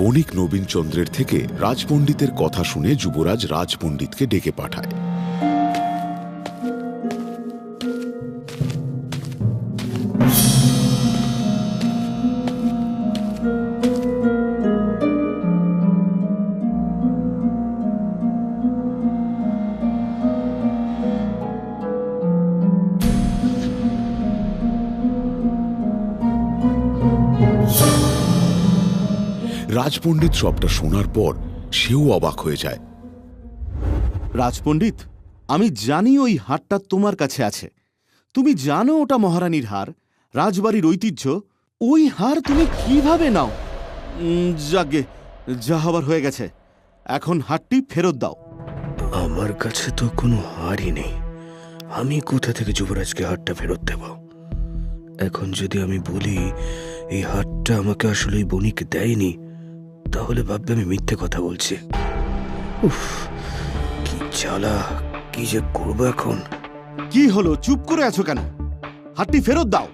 বণিক নবীনচন্দ্রের থেকে রাজপণ্ডিতের কথা শুনে যুবরাজ রাজপণ্ডিতকে ডেকে পাঠায়। রাজপণ্ডিত সবটা শোনার পর সেও অবাক হয়ে যায়। রাজপণ্ডিত, আমি জানি ওই হারটা তোমার কাছে আছে। তুমি জানো ওটা মহারানীর হার, রাজবাড়ির ঐতিহ্য। ওই হার তুমি কিভাবে নাও? যাগে, যা হবার হয়ে গেছে। এখন হারটি ফেরত দাও। আমার কাছে তো কোনো হারই নেই। আমি কোথা থেকে যুবরাজকে হারটা ফেরত দেব? এখন যদি আমি বলি এই হারটা আমাকে আসলে বণিক দেয়নি, তাহলে ভাববে আমি মিথ্যে কথা বলছি। উফ, কি জ্বালা! কি যে করবো এখন? কি হলো, চুপ করে আছো কেন? হারটি ফেরত দাও।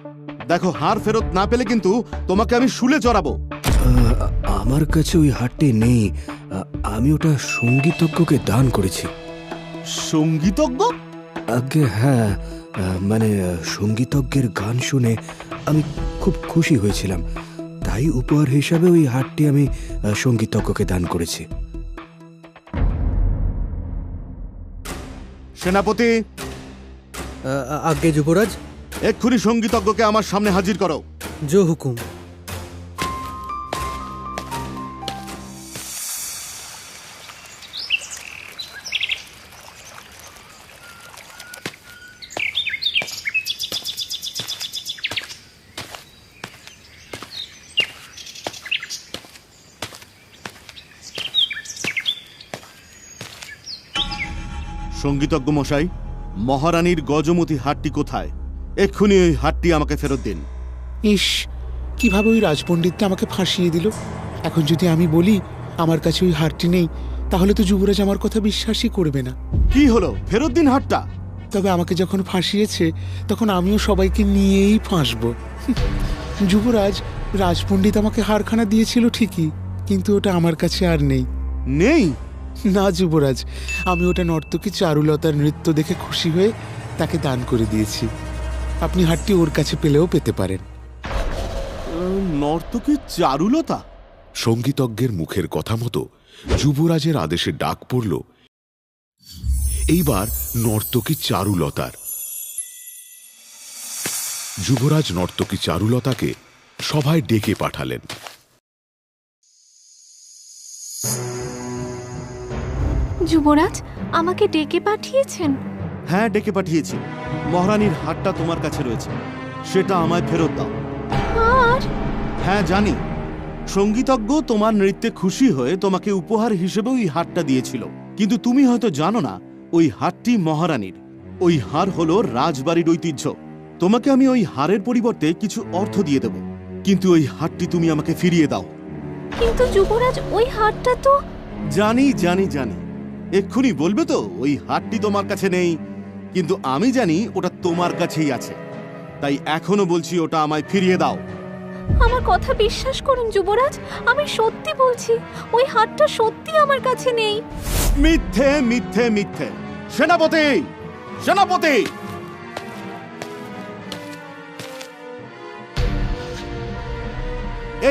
দেখো, হার ফেরত না পেলে কিন্তু তোমাকে আমি শুলে চড়াবো। আমার কাছে ওই হারটি নেই। আমি ওটা সঙ্গীতজ্ঞকে দান করেছি। সঙ্গীতজ্ঞ? আগে হ্যাঁ, মানে সঙ্গীতজ্ঞের গান শুনে আমি খুব খুশি হয়েছিলাম, তাই উপহার হিসাবে ওই হারটি আমি সঙ্গীতজ্ঞকে দান করেছি। সেনাপতি! আজ্ঞে যুবরাজ। এক্ষুনি সঙ্গীতজ্ঞকে আমার সামনে হাজির করো। জো হুকুম। সঙ্গীতজ্ঞ মশাই, মহারানীর গজমতি হারটি কোথায়? এক্ষুনি ওই হারটি আমাকে ফেরত দিন। ইস, কিভাবে ওই রাজপণ্ডিতটা আমাকে ফাঁসিয়ে দিল। এখন যদি আমি বলি আমার কাছে ওই হারটি নেই, তাহলে তো যুবরাজ আমার কথা বিশ্বাসই করবে না। কি হলো, ফেরত দিন হারটা। তবে আমাকে যখন ফাঁসিয়েছে তখন আমিও সবাইকে নিয়েই ফাঁসবো। যুবরাজ, রাজপণ্ডিত আমাকে হারখানা দিয়েছিল ঠিকই, কিন্তু ওটা আমার কাছে আর নেই। নেই? না যুবরাজ, আমি ওটা নর্তকী চারুলতার নৃত্য দেখে খুশি হয়ে তাকে দান করে দিয়েছি। আপনি হারটি ওর কাছে পেলেও পেতে পারেন। নর্তকী চারুলতা? সঙ্গীতজ্ঞের মুখের কথা মতো যুবরাজের আদেশে ডাক পড়ল এইবার নর্তকী চারুলতার। যুবরাজ নর্তকী চারুলতাকে সভায় ডেকে পাঠালেন। যুবরাজ, আমাকে ডেকে পাঠিয়েছেন? হ্যাঁ, ডেকে পাঠিয়েছি। মহারানীর হারটা তোমার কাছে রয়েছে, সেটা আমায় ফেরত দাও। আর? হ্যাঁ জানি, সঙ্গীতজ্ঞ তোমার নৃত্যে খুশি হয়ে তোমাকে উপহার হিসেবে ওই হারটা দিয়েছিল, কিন্তু তুমি হয়তো জানো না ওই হারটি মহারানীর। ওই হার হলো রাজবাড়ির ঐতিহ্য। তোমাকে আমি ওই হারের পরিবর্তে কিছু অর্থ দিয়ে দেব, কিন্তু ওই হারটি তুমি আমাকে ফিরিয়ে দাও। কিন্তু যুবরাজ, ওই হারটা তো... জানি জানি জানি, এক্ষুনি বলবে তো ওই হারটি তোমার কাছে নেই, কিন্তু আমি জানি ওটা তোমার কাছেই আছে। তাই এখনো বলছি, ওটা আমায় ফিরিয়ে দাও। আমার কথা বিশ্বাস করুন যুবরাজ, আমি সত্যি বলছি, ওই হারটা সত্যি আমার কাছে নেই। মিথ্যে মিথ্যে মিথ্যে! সেনাপতি! সেনাপতি!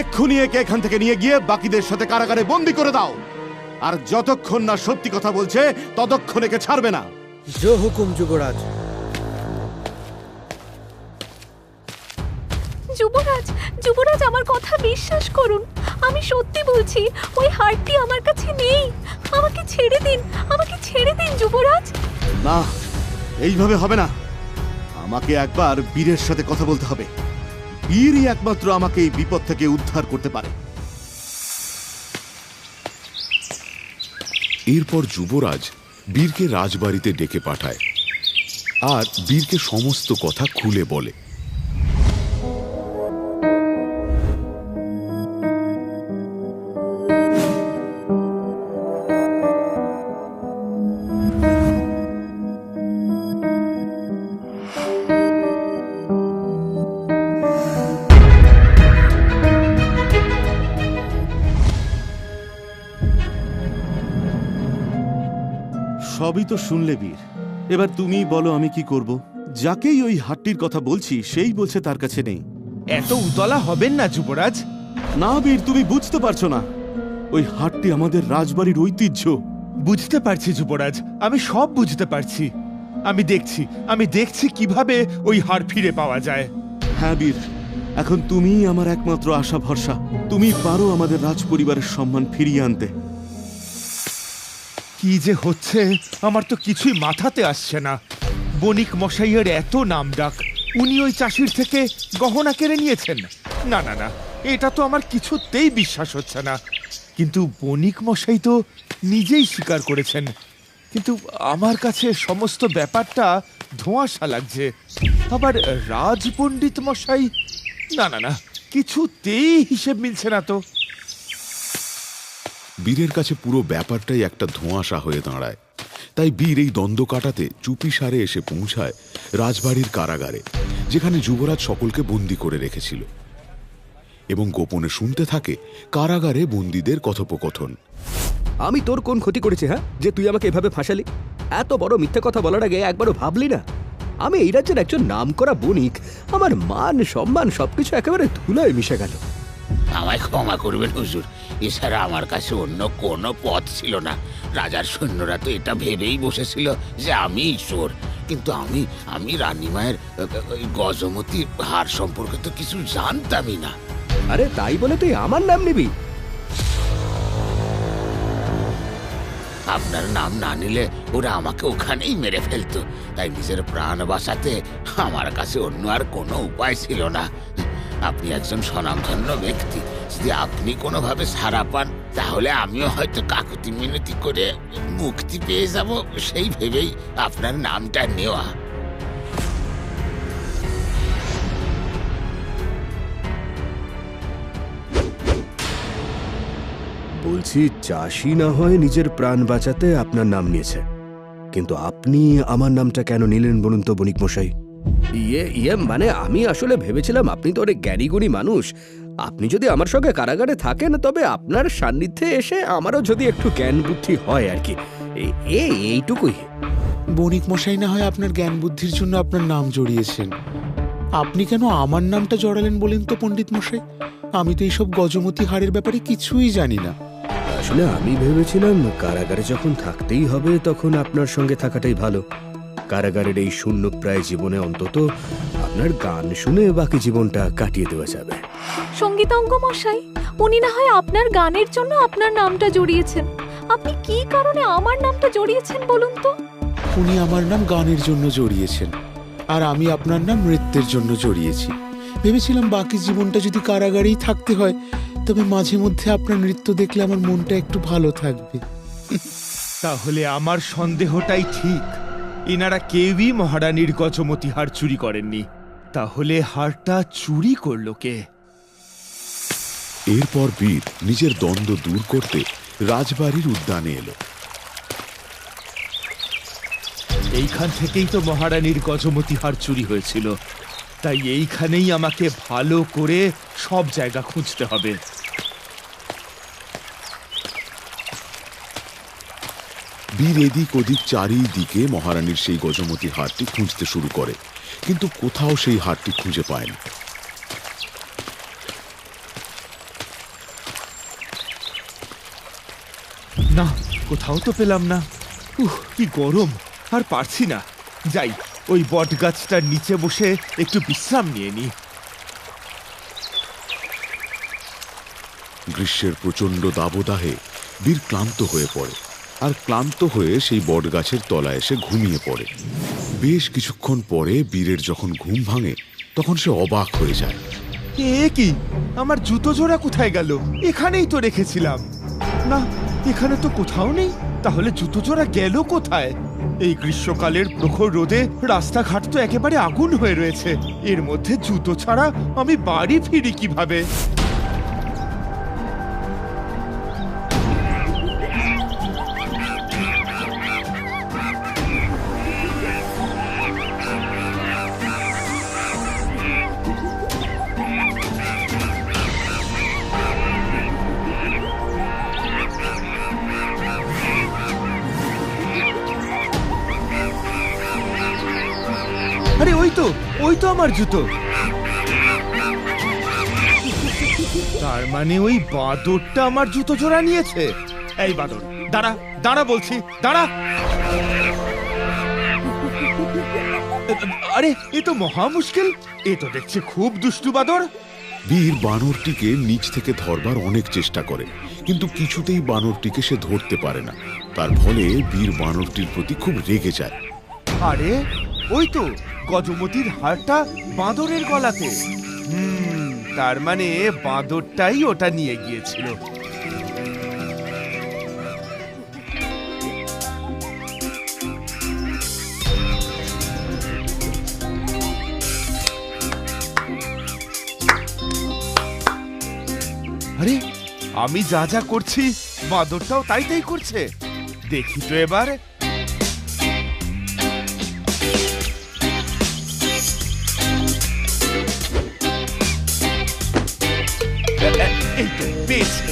এক্ষুনি একে এখান থেকে নিয়ে গিয়ে বাকিদের সাথে কারাগারে বন্দি করে দাও। আর যতক্ষণ না সত্যি কথা বলছে ততক্ষণ একে ছাড়বে না। জো হুকুম যুবরাজ। যুবরাজ, যুবরাজ, আমার কথা বিশ্বাস করুন, আমি সত্যি বলছি, ওই হারটি আমার কাছে নেই। আমাকে ছেড়ে দিন, আমাকে ছেড়ে দিন যুবরাজ। না, এইভাবে হবে না। আমাকে একবার বীরের সাথে কথা বলতে হবে। বীরই একমাত্র আমাকে এই বিপদ থেকে উদ্ধার করতে পারে। এরপর যুবরাজ বীরকে রাজবাড়িতে ডেকে পাঠায় আর বীরকে সমস্ত কথা খুলে বলে। সবই তো শুনলে বীর, এবার তুমি বলো আমি কি করব? যাকেই ওই হাটটির কথা বলছি সেই বলছে তার কাছে নেই। এত উতলা হবেন না যুবরাজ। না বীর, তুমি বুঝতে পারছো না, ওই হাটটি আমাদের রাজবাড়ির ঐতিহ্য। বুঝতে পারছি যুবরাজ, আমি সব বুঝতে পারছি। আমি দেখছি কিভাবে ওই হার ফিরে পাওয়া যায়। হ্যাঁ বীর, এখন তুমিই আমার একমাত্র আশা ভরসা। তুমি পারো আমাদের রাজ পরিবারের সম্মান ফিরিয়ে আনতে। কি যে হচ্ছে আমার তো কিছুই মাথাতে আসছে না। বণিক মশাইয়ের এত নাম ডাক, উনি ওই চাষির থেকে গহনা কেড়ে নিয়েছেন। না না না, এটা তো আমার কিছুতেই বিশ্বাস হচ্ছে না। কিন্তু বণিক মশাই তো নিজেই স্বীকার করেছেন। কিন্তু আমার কাছে সমস্ত ব্যাপারটা ধোঁয়াশা লাগছে। আবার রাজপণ্ডিত মশাই, না না না, কিছুতেই হিসেব মিলছে না তো। বীরের কাছে পুরো ব্যাপারটাই একটা ধোঁয়াশা হয়ে দাঁড়ায়। তাই বীর এই দ্বন্দ্ব কাটাতে চুপিসারে এসে পৌঁছায় রাজবাড়ির কারাগারে, যেখানে যুবরাজ সকলকে বন্দি করে রেখেছিল, এবং গোপনে শুনতে থাকে কারাগারে বন্দীদের কথোপকথন। আমি তোর কোন ক্ষতি করেছি, হ্যাঁ, যে তুই আমাকে এভাবে ফাঁসালি? এত বড় মিথ্যে কথা বলার আগে একবারও ভাবলি না? আমি এই রাজ্যের একজন নামকরা বণিক, আমার মান সম্মান সবকিছু একেবারে ধুলোয় মিশে গেল। আমায় ক্ষমা করবেন হুজুর, এছাড়া আমার কাছে অন্য কোনো পথ ছিল না। রাজার সৈন্যরা তো এটা ভেবেই বসেছিল যে আমি চোর, কিন্তু আমি রানীমায়ের গজমতি হার সম্পর্কে তো কিছু জানতামই না। আরে তাই বলে তুই আমার নাম নিবি? আপনার নাম না নিলে ওরা আমাকে ওখানেই মেরে ফেলতো, তাই নিজের প্রাণ বাঁচাতে আমার কাছে অন্য আর কোনো উপায় ছিল না। আপনি একজন স্বনামধন্য ব্যক্তি, যদি আপনি কোনোভাবে ছাড়া পান তাহলে আমিও হয়তো কাকুতি মিনতি করে মুক্তি পেয়ে যাব, সেই ভেবেই আপনার নামটা নেওয়া। বলছি, চাষি না হয় নিজের প্রাণ বাঁচাতে আপনার নাম নিয়েছে, কিন্তু আপনি আমার নামটা কেন নিলেন বলুন তো বণিক মশাই? মানে আমি আসলে ভেবেছিলাম আপনি তো অনেক জ্ঞানীগুণী মানুষ। আপনি যদি আমার সঙ্গে কারাগারে থাকেন তবে আপনার সান্নিধ্যে এসে আমারও যদি একটু জ্ঞান বুদ্ধি হয় আর কি, এইটুকুই। বণিক মশাই না হয় আপনার জ্ঞান বুদ্ধির জন্য আপনার নাম জড়িয়েছেন, আপনি কেন আমার নামটা জড়ালেন বলেন তো পণ্ডিত মশাই? আমি তো এইসব গজমতি হারের ব্যাপারে কিছুই জানি না। আসলে আমি ভেবেছিলাম কারাগারে যখন থাকতেই হবে তখন আপনার সঙ্গে থাকাটাই ভালো। কারাগারের এই শূন্যপ্রায় জীবনে অন্তত আপনার গান শুনে বাকি জীবনটা কাটিয়ে দেওয়া যাবে। সঙ্গীতজ্ঞ মশাই, উনি না হয় আপনার গানের জন্য আপনার নামটা জড়িয়েছেন। আপনি কি কারণে আমার নামটা জড়িয়েছেন বলুন তো? উনি আমার নাম গানের জন্য জড়িয়েছেন, আর আমি আপনার নাম নৃত্যের জন্য জড়িয়েছি। ভেবেছিলাম বাকি জীবনটা যদি কারাগারেই থাকতে হয় তবে মাঝে মধ্যে আপনার নৃত্য দেখলে আমার মনটা একটু ভালো থাকবে। তাহলে আমার সন্দেহটাই ঠিক, এনারা কেউই মহারানীর গজমতি হার চুরি করেননি। তাহলে হারটা চুরি করলো কে? এরপর বীর নিজের দ্বন্দ্ব দূর করতে রাজবাড়ির উদ্যানে এলো। এইখান থেকেই তো মহারানীর গজমতি হার চুরি হয়েছিল, তাই এইখানেই আমাকে ভালো করে সব জায়গা খুঁজতে হবে। বীর এদিক ওদিক চারিদিকে মহারানীর সেই গজমতি হারটি খুঁজতে শুরু করে, কিন্তু কোথাও সেই হারটি খুঁজে পায় না। না, কোথাও তো পেলাম না। কি গরম, আর পারছি না। যাই, ওই বট গাছটার নিচে বসে একটু বিশ্রাম নিয়ে নি। গ্রীষ্মের প্রচণ্ড দাবদাহে বীর ক্লান্ত হয়ে পড়ে, আর ক্লান্ত হয়ে সেই বট গাছের তলায় এসে ঘুমিয়ে পড়ে। বেশ কিছুক্ষণ পরে বীরের যখন ঘুম ভাঙে তখন সে অবাক হয়ে যায়। এ কি, আমার জুতো জোড়া কোথায় গেল? এখানেই তো রেখেছিলাম। না, এখানে তো কোথাও নেই। তাহলে জুতো জোড়া গেল কোথায়? এই গ্রীষ্মকালের প্রখর রোদে রাস্তাঘাট তো একেবারে আগুন হয়ে রয়েছে। এর মধ্যে জুতো ছাড়া আমি বাড়ি ফিরি কিভাবে? আমার জুতো। তার মানে ওই বাঁদরটা আমার জুতো জোড়া নিয়েছে। এই বাঁদর, দাঁড়া দাঁড়া বলছি, দাঁড়া। আরে এ তো মহা মুশকিল, এ তো দেখছি খুব দুষ্টু বাঁদর। বীর বানরটিকে নিচ থেকে ধরবার অনেক চেষ্টা করে, কিন্তু কিছুতেই বানরটিকে সে ধরতে পারে না। তার ফলে বীর বানরটির প্রতি খুব রেগে যায়। আরে ওই তো গজমতির হারটা বাঁদরের গলাতে। তার মানে বাঁদরটাই ওটা নিয়ে গিয়েছিল। আরে আমি যা যা করছি বাঁদরটাও তাই তাই করছে। দেখি তো এবার। এই তো পেয়েছি।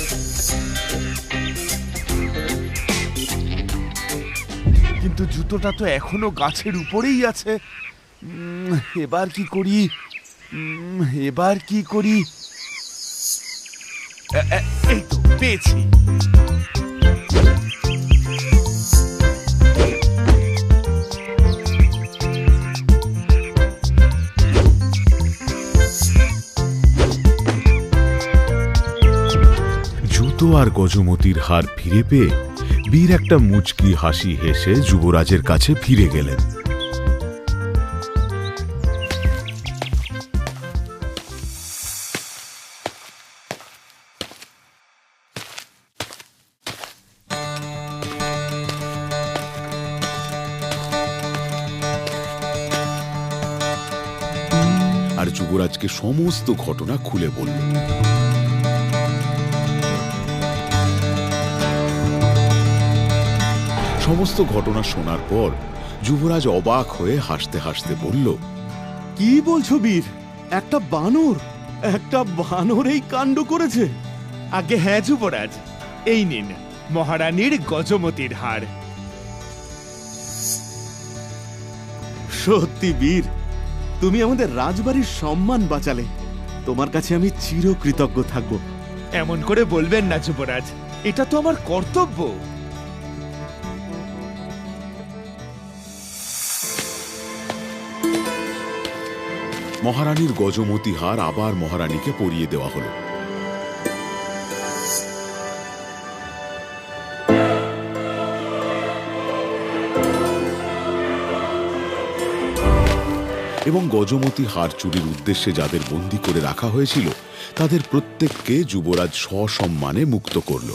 কিন্তু জুতোটা তো এখনো গাছের উপরেই আছে। এবার কি করি, এবার কি করি? এই তো পেয়েছি। জুতো আর গজমতির হার ফিরে পেয়ে বীর একটা মুচকি হাসি হেসে যুবরাজের কাছে ফিরে গেলেন। আর যুবরাজকে সমস্ত ঘটনা খুলে বললেন। সমস্ত ঘটনা শোনার পর যুবরাজ অবাক হয়ে হাসতে হাসতে বলল, কি বলছো বীর? একটা বানর এই কাণ্ড করেছে? আগে হ্যাঁ যুবরাজ, এই নিন মহারানীর গজমতির হার। সত্যি বীর, তুমি আমাদের রাজবাড়ির সম্মান বাঁচালে। তোমার কাছে আমি চিরকৃতজ্ঞ থাকব। এমন করে বলবেন না যুবরাজ, এটা তো আমার কর্তব্য। মহারানীর গজমতি হার আবার মহারানীকে পরিয়ে দেওয়া হলো। এবং গজমতি হার চুরির উদ্দেশ্যে যাদের বন্দী করে রাখা হয়েছিল তাদের প্রত্যেককে যুবরাজ সসম্মানে মুক্ত করল।